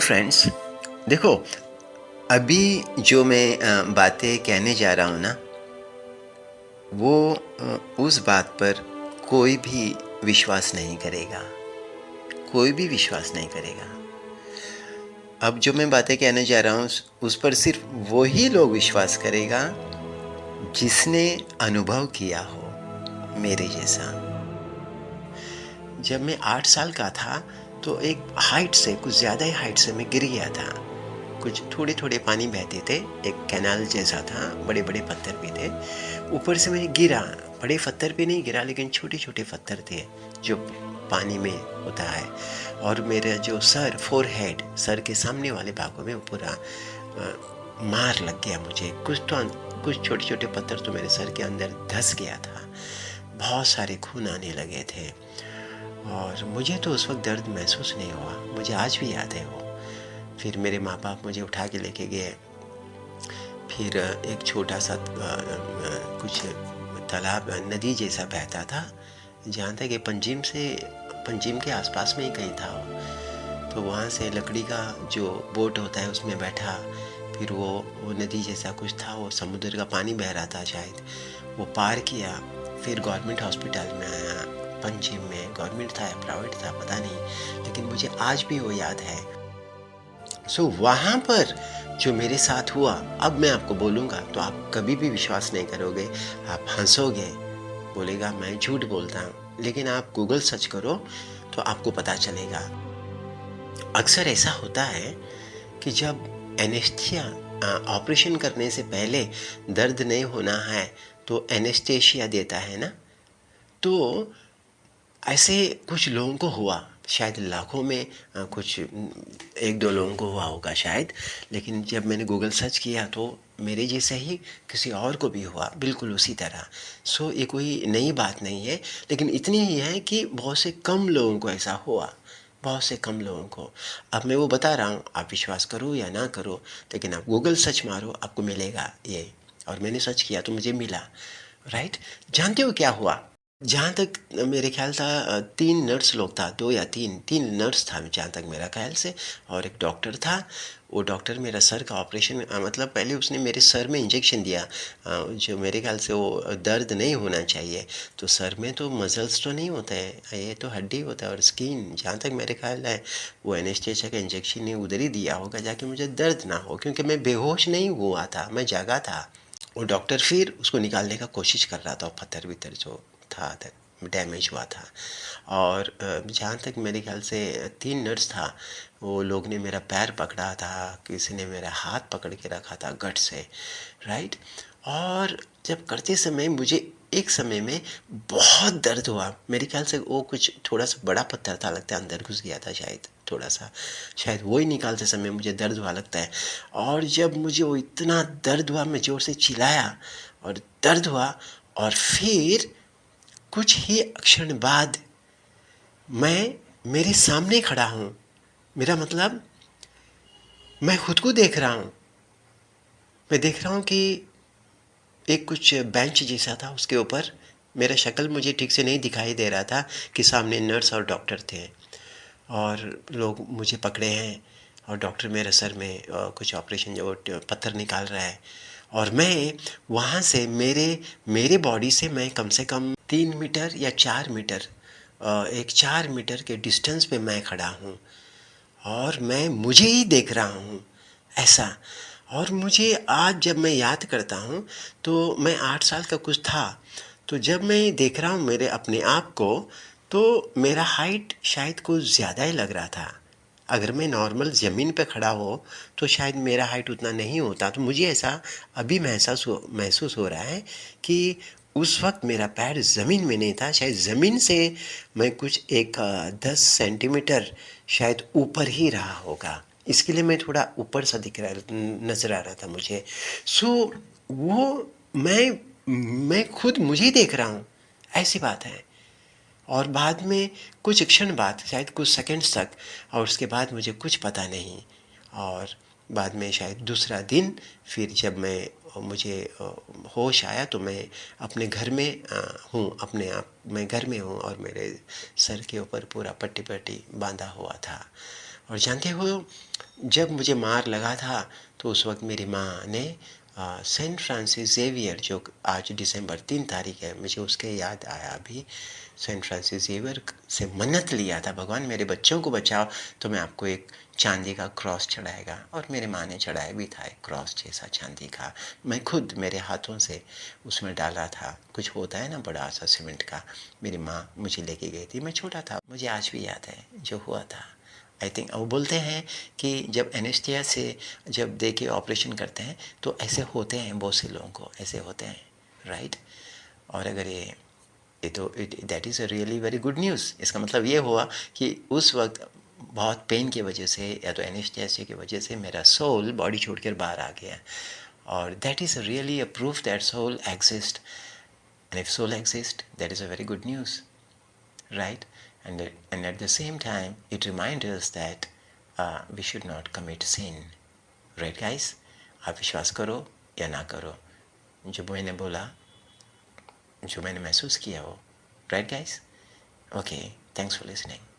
Friends, देखो, अभी जो मैं बातें कहने जा रहा हूँ ना, वो उस बात पर कोई भी विश्वास नहीं करेगा। कोई भी विश्वास नहीं करेगा। अब जो मैं बातें कहने जा रहा हूँ उस पर सिर्फ वही लोग विश्वास करेगा जिसने अनुभव किया हो, मेरे जैसा। जब मैं 8 साल का था तो एक हाइट से, कुछ ज़्यादा ही हाइट से मैं गिर गया था। कुछ थोड़े थोड़े पानी बहते थे, एक कैनाल जैसा था, बड़े बड़े पत्थर भी थे। ऊपर से मैं गिरा, बड़े पत्थर पे नहीं गिरा लेकिन छोटे छोटे पत्थर थे जो पानी में होता है। और मेरा जो सर, फोरहेड, सर के सामने वाले भागों में पूरा मार लग गया मुझे। कुछ छोटे छोटे पत्थर तो मेरे सर के अंदर धंस गया था। बहुत सारे खून आने लगे थे और मुझे तो उस वक्त दर्द महसूस नहीं हुआ। मुझे आज भी याद है वो। फिर मेरे माँ बाप मुझे उठा के लेके गए। फिर एक छोटा सा कुछ तालाब, नदी जैसा बहता था, जहाँ तक ये पंजिम के आसपास में ही कहीं था वो। तो वहाँ से लकड़ी का जो बोट होता है उसमें बैठा। फिर वो नदी जैसा कुछ था, वो समुद्र का पानी बह रहा था शायद, वो पार किया। फिर गवर्नमेंट हॉस्पिटल में आया। पंजिम में गवर्नमेंट था या प्राइवेट था पता नहीं, लेकिन मुझे आज भी वो याद है। वहाँ पर जो मेरे साथ हुआ, अब मैं आपको बोलूँगा तो आप कभी भी विश्वास नहीं करोगे। आप हंसोगे, बोलेगा मैं झूठ बोलता हूँ, लेकिन आप गूगल सर्च करो तो आपको पता चलेगा। अक्सर ऐसा होता है कि जब एनेस्थीसिया, ऑपरेशन करने से पहले दर्द नहीं होना है तो एनेस्थीसिया देता है ना, तो ऐसे कुछ लोगों को हुआ। शायद लाखों में कुछ एक दो लोगों को हुआ होगा शायद। लेकिन जब मैंने गूगल सर्च किया तो मेरे जैसे ही किसी और को भी हुआ, बिल्कुल उसी तरह। ये कोई नई बात नहीं है, लेकिन इतनी ही है कि बहुत से कम लोगों को ऐसा हुआ, बहुत से कम लोगों को। अब मैं वो बता रहा हूँ, आप विश्वास करो या ना करो, लेकिन आप गूगल सर्च मारो, आपको मिलेगा ये। और मैंने सर्च किया तो मुझे मिला। राइट। जानते हो क्या हुआ? जहाँ तक मेरे ख्याल था 3 नर्स लोग था, 2 या 3 नर्स था जहाँ तक मेरा ख्याल से, और एक डॉक्टर था। वो डॉक्टर मेरा सर का ऑपरेशन, मतलब पहले उसने मेरे सर में इंजेक्शन दिया, जो मेरे ख्याल से वो दर्द नहीं होना चाहिए। तो सर में तो मसल्स तो नहीं होते हैं, ये तो हड्डी होता है और स्किन। जहाँ तक मेरे ख्याल है वो एनेस्थीसिया का इंजेक्शन ने उधर ही दिया होगा जाके मुझे दर्द ना हो, क्योंकि मैं बेहोश नहीं हुआ था, मैं जागा था। वो डॉक्टर फिर उसको निकालने का कोशिश कर रहा था, पत्थर वित्थर जो था डैमेज हुआ था। और जहाँ तक मेरे ख्याल से 3 नर्स था, वो लोग ने मेरा पैर पकड़ा था, किसी ने मेरा हाथ पकड़ के रखा था गट से। राइट। और जब करते समय मुझे एक समय में बहुत दर्द हुआ। मेरे ख्याल से वो कुछ थोड़ा सा बड़ा पत्थर था, लगता है अंदर घुस गया था शायद थोड़ा सा, शायद वो ही निकालते समय मुझे दर्द हुआ लगता है। और जब मुझे वो इतना दर्द हुआ, मैं ज़ोर से चिल्लाया और दर्द हुआ। और फिर कुछ ही क्षण बाद मैं मेरे सामने खड़ा हूँ। मेरा मतलब मैं खुद को देख रहा हूँ। मैं देख रहा हूँ कि एक कुछ बेंच जैसा था, उसके ऊपर मेरा शक्ल मुझे ठीक से नहीं दिखाई दे रहा था कि सामने नर्स और डॉक्टर थे और लोग मुझे पकड़े हैं और डॉक्टर मेरे सर में कुछ ऑपरेशन जो पत्थर निकाल रहा है। और मैं वहाँ से मेरे बॉडी से मैं कम से कम 3 मीटर या 4 मीटर, एक 4 मीटर के डिस्टेंस पे मैं खड़ा हूँ और मैं मुझे ही देख रहा हूँ ऐसा। और मुझे आज जब मैं याद करता हूँ तो मैं 8 साल का कुछ था। तो जब मैं देख रहा हूँ मेरे अपने आप को, तो मेरा हाइट शायद कुछ ज़्यादा ही लग रहा था। अगर मैं नॉर्मल ज़मीन पे खड़ा हो तो शायद मेरा हाइट उतना नहीं होता। तो मुझे ऐसा अभी महसूस हो रहा है कि उस वक्त मेरा पैर ज़मीन में नहीं था, शायद ज़मीन से मैं कुछ एक 10 सेंटीमीटर शायद ऊपर ही रहा होगा। इसके लिए मैं थोड़ा ऊपर सा दिख रहा, नज़र आ रहा था मुझे। सो वो मैं खुद मुझे देख रहा हूँ, ऐसी बात है। और बाद में कुछ क्षण बाद, शायद कुछ सेकंड्स तक, और उसके बाद मुझे कुछ पता नहीं। और बाद में शायद दूसरा दिन, फिर जब मुझे होश आया तो मैं अपने घर में हूँ, अपने आप मैं घर में हूँ और मेरे सर के ऊपर पूरा पट्टी पट्टी बांधा हुआ था। और जानते हो, जब मुझे मार लगा था तो उस वक्त मेरी माँ ने सेंट फ्रांसिस जेवियर, जो आज दिसंबर 3 तारीख है, मुझे उसके याद आया अभी, सेंट फ्रांसिस जेवियर से मन्नत लिया था, भगवान मेरे बच्चों को बचाओ तो मैं आपको एक चांदी का क्रॉस चढ़ाएगा। और मेरी माँ ने चढ़ाया भी था एक क्रॉस जैसा चांदी का। मैं खुद मेरे हाथों से उसमें डाला था, कुछ होता है ना बड़ा सा सीमेंट का। मेरी माँ मुझे लेके गई थी, मैं छोटा था, मुझे आज भी याद है जो हुआ था। आई थिंक वो बोलते हैं कि जब एनेस्थीसिया से जब दे के ऑपरेशन करते हैं तो ऐसे होते हैं, बहुत से लोगों को ऐसे होते हैं, राइट। और अगर ये तो that is a really very good news. इसका मतलब ये हुआ कि उस वक्त बहुत पेन की वजह से या तो एनेस्थीसिया की वजह से मेरा सोल बॉडी छोड़कर बाहर आ गया। और that is really a proof that soul exist, and if soul exist that is a very good news, right? And at the same time it reminds us that we should not commit sin, right guys? आप विश्वास करो या ना करो, जो मैंने बोला, जो मैंने महसूस किया हो, right guys? Okay, thanks for listening.